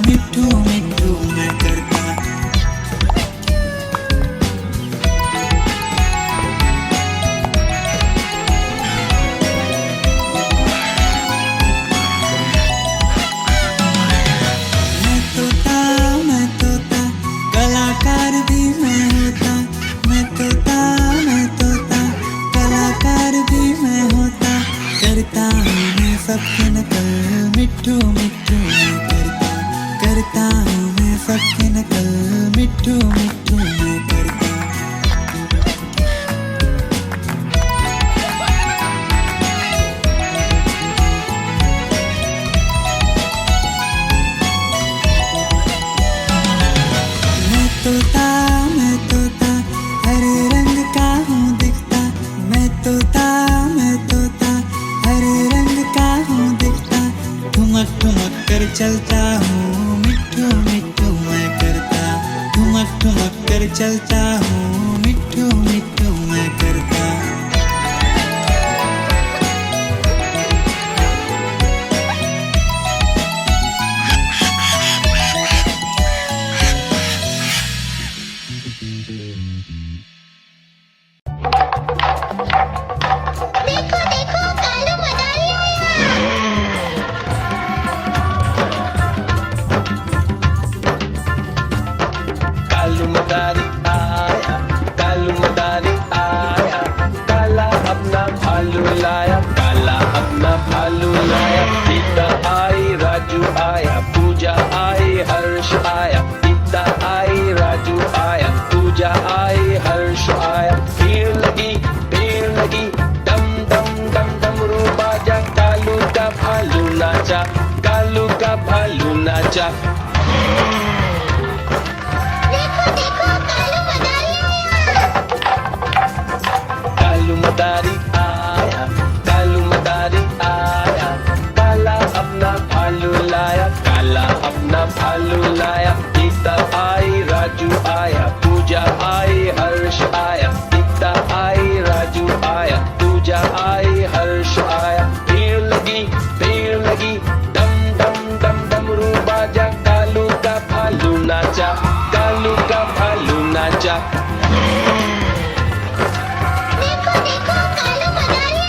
मिट्ठू मिट्ठू मैं करता। मैं तोता कलाकार भी मैं होता। मैं तोता कलाकार भी मैं होता। करता हूँ मैं सबकी नकल मिट्ठू मिट्ठू मैं करता। करता हूँ मैं सबकी नकल मिट्ठू मिट्ठू मैं करता। मैं तोता हरे रंग का हूँ दिखता। मैं तोता हरे रंग का हूँ दिखता। ठुमक ठुमक कर चलता हूँ मिट्ठू मिट्ठू मैं करता। ठुमक ठुमक कर चलता हूँ मिट्ठू मिट्ठू मैं करता। देखो देखो कालू मदारी कालू मदारी आया, कालू मदारी आया, काला अपना भालू लाया, काला अपना भालू लाया। सीता आई, राजू आया, पूजा आई, हर्ष आया। सीता आई, राजू आया, पूजा आई, हर्ष आया। भीड़ लगी डम डम डम डमरू बाजा। कालू का भालू नाचा, कालू का भालू नाचा। देखो देखो कालू मदारी कालू मदारी आया, कालू मदारी आया, काला अपना भालू लाया, काला अपना भालू लाया। सीता आई, राजू आया, पूजा आई, हर्ष आया। सीता आई, राजू आया, पूजा आई, हर्ष आया। भीड़ लगी डम डम डम डमरू बाजा। कालू का भालू नाचा, कालू का भालू नाचा। देखो देखो कालू मदारी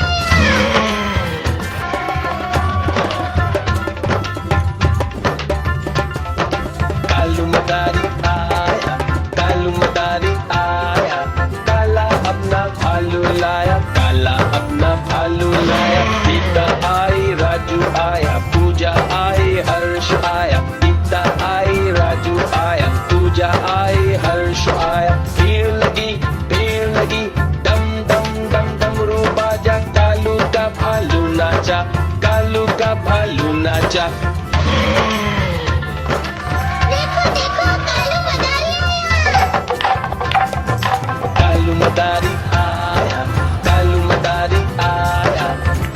कालू मदारी आया, कालू मदारी आया, काला अपना भालू लाया, काला अपना भालू लाया। सीता आई, राजू आया, पूजा आई, हर्ष आया। सीता आई, राजू आया, पूजा आई, हर्ष आया। भीड़ लगी डम डम डम डमरू बाजा। कालू का भालू नाचा, कालू का भालू नाचा। देखो देखो कालू मदारी कालू मदारी आया, कालू मदारी आया,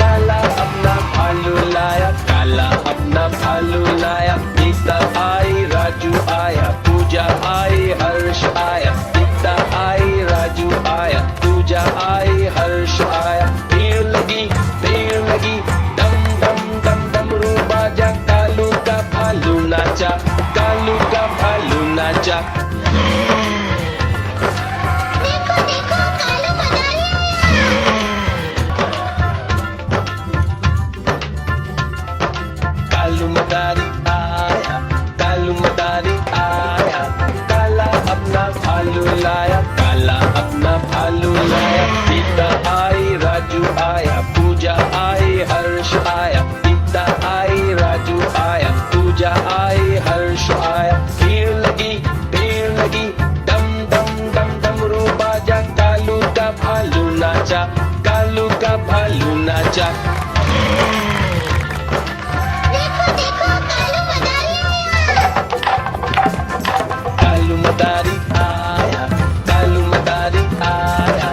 काला अपना भालू लाया, काला अपना भालू लाया। सीता आई, राजू आया, पूजा आई, हर्ष आया। सीता आई, राजू आया, पूजा आई, हर्ष आया। भीड़ लगी डम डम डम डमरू बाजा। कालू का भालू नाचा, कालू का भालू नाचा। देखो देखो कालू मदारी कालू मदारी आया, कालू मदारी आया, काला अपना भालू लाया, काला अपना भालू लाया। सीता आई, राजू आया, पूजा आई, हर्ष आया। सीता आई, राजू आया, पूजा आई, हर्ष आया। भीड़ लगी डम डम डम डमरू बाजा। कालू का भालू नाचा, कालू का भालू नाचा। देखो देखो कालू मदारी कालू मदारी आया, कालू मदारी आया,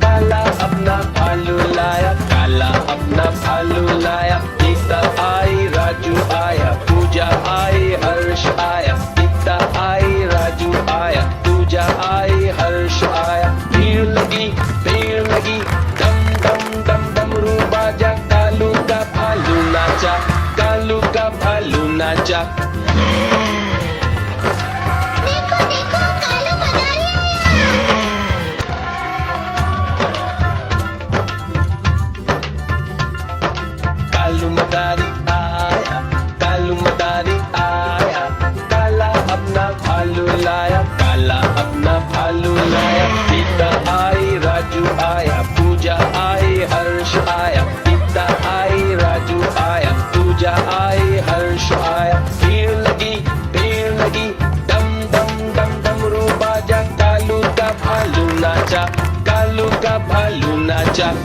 काला अपना भालू लाया, काला अपना भालू लाया। सीता आई, राजू आया, पूजा आई, हर्ष आया। सीता आई, राजू आया, पूजा आई, हर्ष आया। भीड़ लगी डम डम डम डमरू बाजा। कालू का भालू नाचा, कालू का भालू नाचा। चल